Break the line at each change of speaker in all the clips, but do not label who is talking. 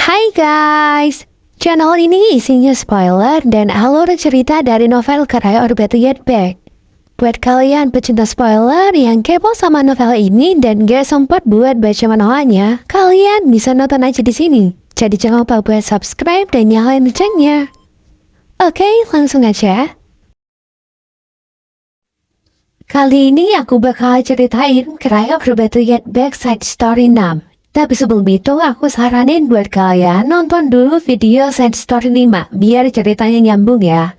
Hai guys, channel ini isinya spoiler dan alur cerita dari novel karya Or Better Yet Back. Buat kalian pecinta spoiler yang kepo sama novel ini dan gak sempat buat baca manualnya, kalian bisa nonton aja di sini. Jadi jangan lupa buat subscribe dan nyalain loncengnya. Oke, langsung aja. Kali ini aku bakal ceritain karya Or Better Yet Back Side Story 6. Tapi sebelum itu aku saranin buat kalian nonton dulu video Side Story 5 biar ceritanya nyambung ya.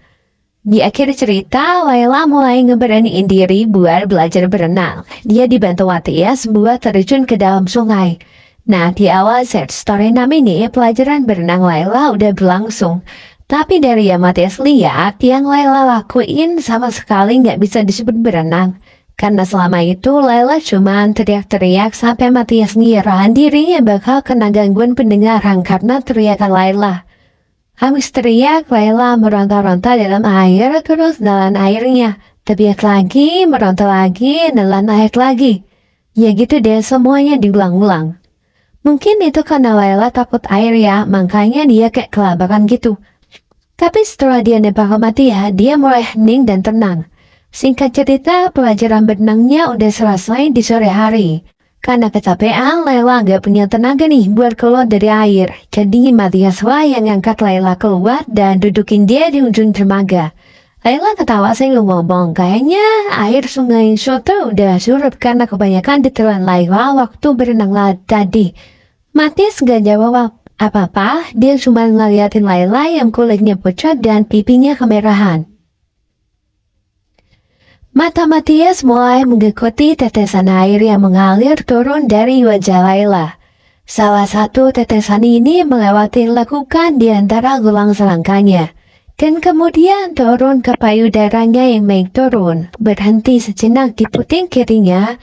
Di akhir cerita, Layla mulai ngeberaniin diri buat belajar berenang. Dia dibantu Matthias buat terjun ke dalam sungai. Nah, di awal Side Story 6 ini pelajaran berenang Layla udah berlangsung. Tapi dari yang Matthias lihat, yang Layla lakuin sama sekali nggak bisa disebut berenang. Karena selama itu Layla cuma teriak-teriak sampai Matthias ngira dirinya bakal kena gangguan pendengaran karena teriakan Layla. Habis teriak, Layla meronta-ronta dalam air terus nelan airnya. Teriak lagi, meronta lagi, nelan air lagi. Ya gitu deh, semuanya diulang-ulang. Mungkin itu karena Layla takut air ya, makanya dia kayak kelabakan gitu. Tapi setelah dia nebak ke Matthias, dia mulai hening dan tenang. Singkat cerita, pelajaran berenangnya udah selesai di sore hari. Karena kecapean, Layla gak punya tenaga nih buat keluar dari air. Jadi Matthias lah yang ngangkat Layla keluar dan dudukin dia di ujung dermaga. Layla ketawa sambil ngomong, kayaknya air sungai Soto udah surut karena kebanyakan ditelan Layla waktu berenang tadi. Matthias gak jawab apa-apa, dia cuma ngeliatin Layla yang kulitnya pucat dan pipinya kemerahan. Mata Matthias mulai mengikuti tetesan air yang mengalir turun dari wajah Layla. Salah satu tetesan ini melewati lekukan di antara gelang selangkanya. Dan kemudian turun ke payudaranya yang naik turun, berhenti sejenak di puting kirinya.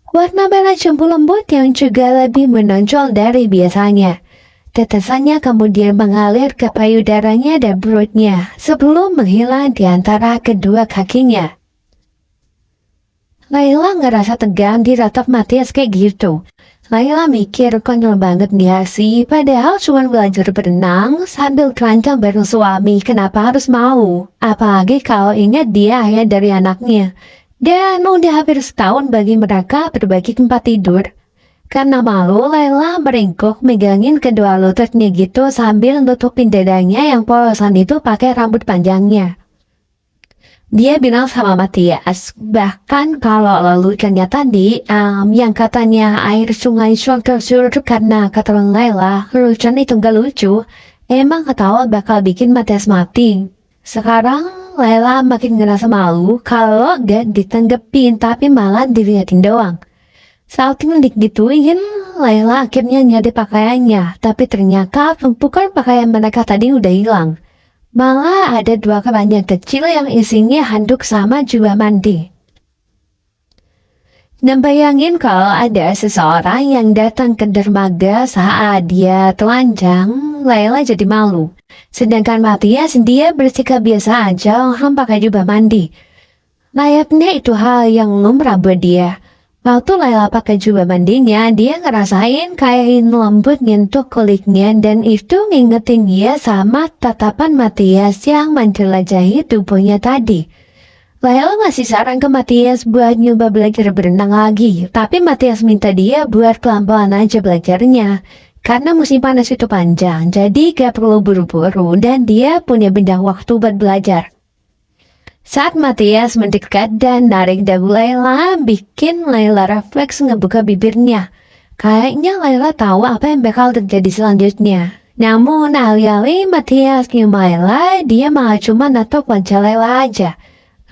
Warna merah cembu lembut yang juga lebih menonjol dari biasanya. Tetesannya kemudian mengalir ke payudaranya dan perutnya, sebelum menghilang di antara kedua kakinya. Layla ngerasa tegang di ratap Matthias kayak gitu. Layla mikir konyol banget dia sih, padahal cuma belajar berenang sambil terancam bareng suami, kenapa harus mau? Apalagi kalau ingat dia ayah dari anaknya. Dan udah hampir setahun bagi mereka berbagi tempat tidur. Karena malu, Layla meringkuk megangin kedua lututnya gitu sambil nutupin dadanya yang polosan itu pakai rambut panjangnya. Dia bilang sama Matthias, bahkan kalau leluconnya tadi, yang katanya air sungai Soto surut karena ketelan Layla, lelucon itu gak lucu, emang ketawa bakal bikin Matthias mati. Sekarang, Layla makin ngerasa malu kalau gak ditanggepin tapi malah diliatin doang. Saking digituin, Layla akhirnya nyari pakaiannya, tapi ternyata tumpukan pakaian mereka tadi udah hilang. Malah ada dua keranjang kecil yang isinya handuk sama juga mandi. Dan bayangin kalau ada seseorang yang datang ke dermaga saat dia telanjang, Layla jadi malu. Sedangkan Matthias dia bersikap biasa aja, orang pakai jubah mandi. Layaknya itu hal yang lumrah buat dia. Waktu Layla pakai jubah mandinya, dia ngerasain kain lembut nyentuh kulitnya dan itu ngingetin dia sama tatapan Matthias yang menjelajahi tubuhnya tadi. Layla ngasih saran ke Matthias buat nyoba belajar berenang lagi, tapi Matthias minta dia buat pelan-pelan aja belajarnya. Karena musim panas itu panjang, jadi gak perlu buru-buru dan dia punya bidang waktu buat belajar. Saat Matthias mendekat dan narik dagu Layla, bikin Layla refleks ngebuka bibirnya. Kayaknya Layla tahu apa yang bakal terjadi selanjutnya. Namun alih-alih Matthias nyium Layla, dia malah cuma natok wajah Layla aja.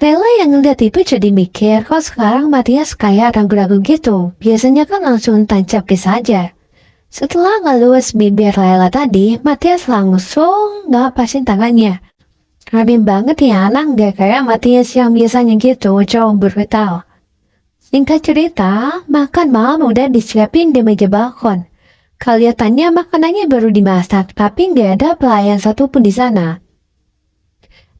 Layla yang ngeliat itu jadi mikir, kok sekarang Matthias kayak ragu-ragu gitu. Biasanya kan langsung tancap gas aja. Setelah ngelus bibir Layla tadi, Matthias langsung ngapasin tangannya. Rabim banget ya anak gak kayak Matthias yang biasanya gitu, cowok brutal. Singkat cerita, makan malam udah disiapin di meja balkon. Kelihatannya makanannya baru dimasak, tapi gak ada pelayan satupun di sana.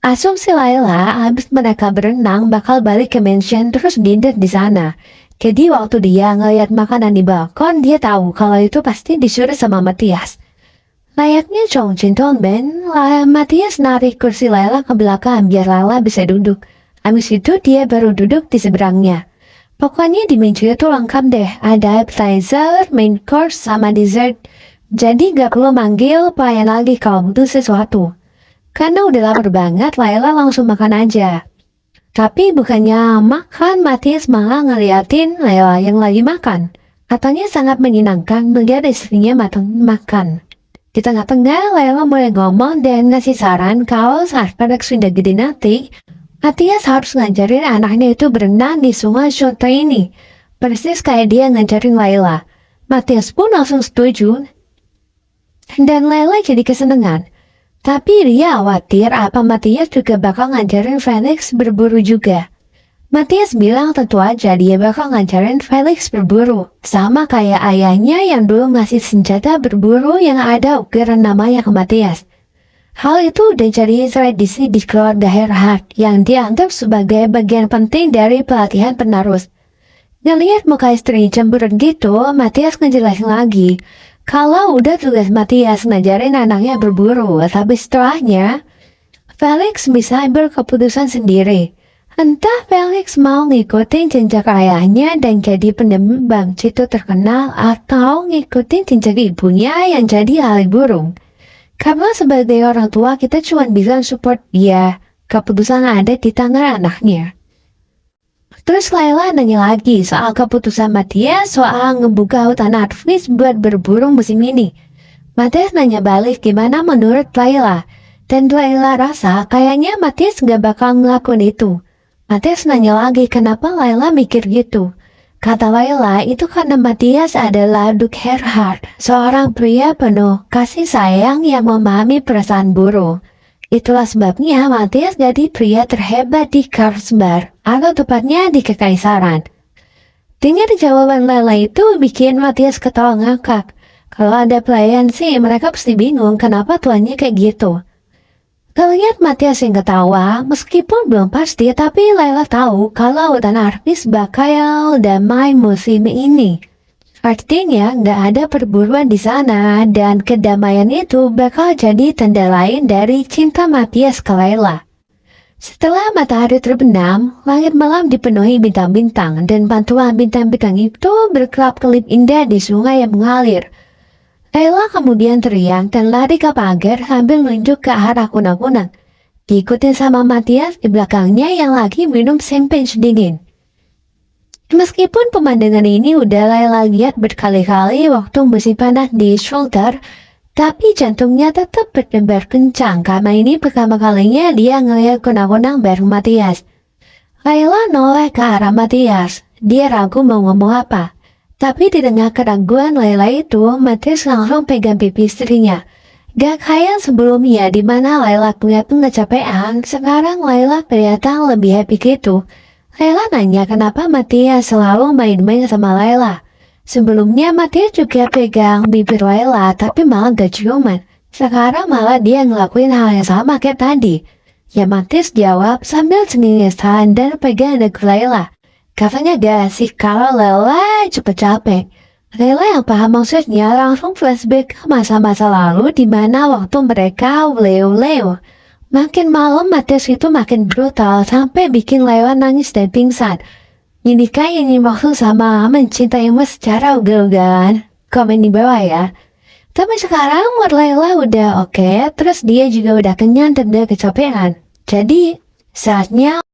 Asumsi Layla habis mereka berenang bakal balik ke mansion terus dinner di sana. Jadi waktu dia ngeliat makanan di balkon, dia tahu kalau itu pasti disuruh sama Matthias. Layaknya Chong gentleman, Matias narik kursi Layla ke belakang biar Layla bisa duduk. Habis itu dia baru duduk di seberangnya. Pokoknya di meja itu lengkap deh, ada appetizer, main course, sama dessert. Jadi gak perlu manggil pelayan lagi kalau butuh sesuatu. Karena udah lapar banget, Layla langsung makan aja. Tapi bukannya makan, Matias malah ngeliatin Layla yang lagi makan. Katanya sangat menyenangkan melihat istrinya makan. Di tengah-tengah, Layla mulai ngomong dan ngasih saran kalau saat Felix sudah gede nanti, Matias harus ngajarin anaknya itu berenang di sungai Shota ini. Persis kayak dia ngajarin Layla. Matias pun langsung setuju. Dan Layla jadi kesenangan. Tapi dia khawatir apa Matias juga bakal ngajarin Felix berburu juga. Matias bilang tentu aja dia bakal ngajarin Felix berburu. Sama kayak ayahnya yang dulu ngasih senjata berburu yang ada ukiran namanya ke Matias. Hal itu udah jadi tradisi di keluarga Earhart yang dianggap sebagai bagian penting dari pelatihan penerus. Ngeliat muka istri cemberut gitu, Matias ngejelasin lagi. Kalau udah tugas Matias ngajarin anaknya berburu, tapi setelahnya, Felix bisa ambil keputusan sendiri. Entah Felix mau ngikutin jejak ayahnya dan jadi penembang jitu terkenal atau ngikutin jejak ibunya yang jadi ahli burung. Karena sebagai orang tua kita cuma bisa support dia, keputusan ada di tangan anaknya. Terus Layla nanya lagi soal keputusan Matias soal ngebuka hutan arvis buat berburu musim ini. Matias nanya balik gimana menurut Layla. Dan Layla rasa kayaknya Matias gak bakal ngelakuin itu. Matias nanya lagi kenapa Layla mikir gitu. Kata Layla itu karena Matias adalah Duke Earhart, seorang pria penuh kasih sayang yang memahami perasaan burung. Itulah sebabnya Matias jadi pria terhebat di Karlsbad, atau tepatnya di Kekaisaran. Dengar jawaban Layla itu bikin Matias ketawa ngakak. Kalau ada pelayan sih mereka pasti bingung kenapa tuannya kayak gitu. Lihat Matias yang ketawa, meskipun belum pasti tapi Layla tahu kalau hutan arvis bakal damai musim ini. Artinya nggak ada perburuan di sana dan kedamaian itu bakal jadi tanda lain dari cinta Matias ke Layla. Setelah matahari terbenam, langit malam dipenuhi bintang-bintang dan pantulan bintang-bintang itu berkelap-kelip indah di sungai yang mengalir. Layla kemudian teriak dan lari ke pagar sambil menunjuk ke arah kunang-kunang. Diikuti sama Matias di belakangnya yang lagi minum champagne dingin. Meskipun pemandangan ini udah Layla lihat berkali-kali waktu musim panas di Shoulder, tapi jantungnya tetap berdebar kencang karena ini pertama kalinya dia ngeliat kunang-kunang bareng Matias. Layla noleh ke arah Matias. Dia ragu mau ngomong apa. Tapi di tengah keraguan Layla itu, Matias langsung pegang pipi istrinya. Gak kayak sebelumnya di mana Layla kelihatan kecapean, sekarang Layla kelihatan lebih happy gitu. Layla nanya kenapa Matias selalu main-main sama Layla. Sebelumnya Matias juga pegang bibir Layla tapi malah gak ciuman. Sekarang malah dia ngelakuin hal yang sama kayak tadi. Ya Matias jawab sambil cengengesan dan pegang dagu Layla. Katanya gak sih kalau Layla cepet capek. Layla yang paham maksudnya langsung flashback ke masa-masa lalu di mana waktu mereka leo-leo. Makin malam Matias itu makin brutal sampai bikin Layla nangis dan pingsan. Inikah ini maksud sama mencintaimu secara ugal-ugalan? Komen di bawah ya. Tapi sekarang mood Layla udah oke, terus dia juga udah kenyang dan udah kecapean. Jadi saatnya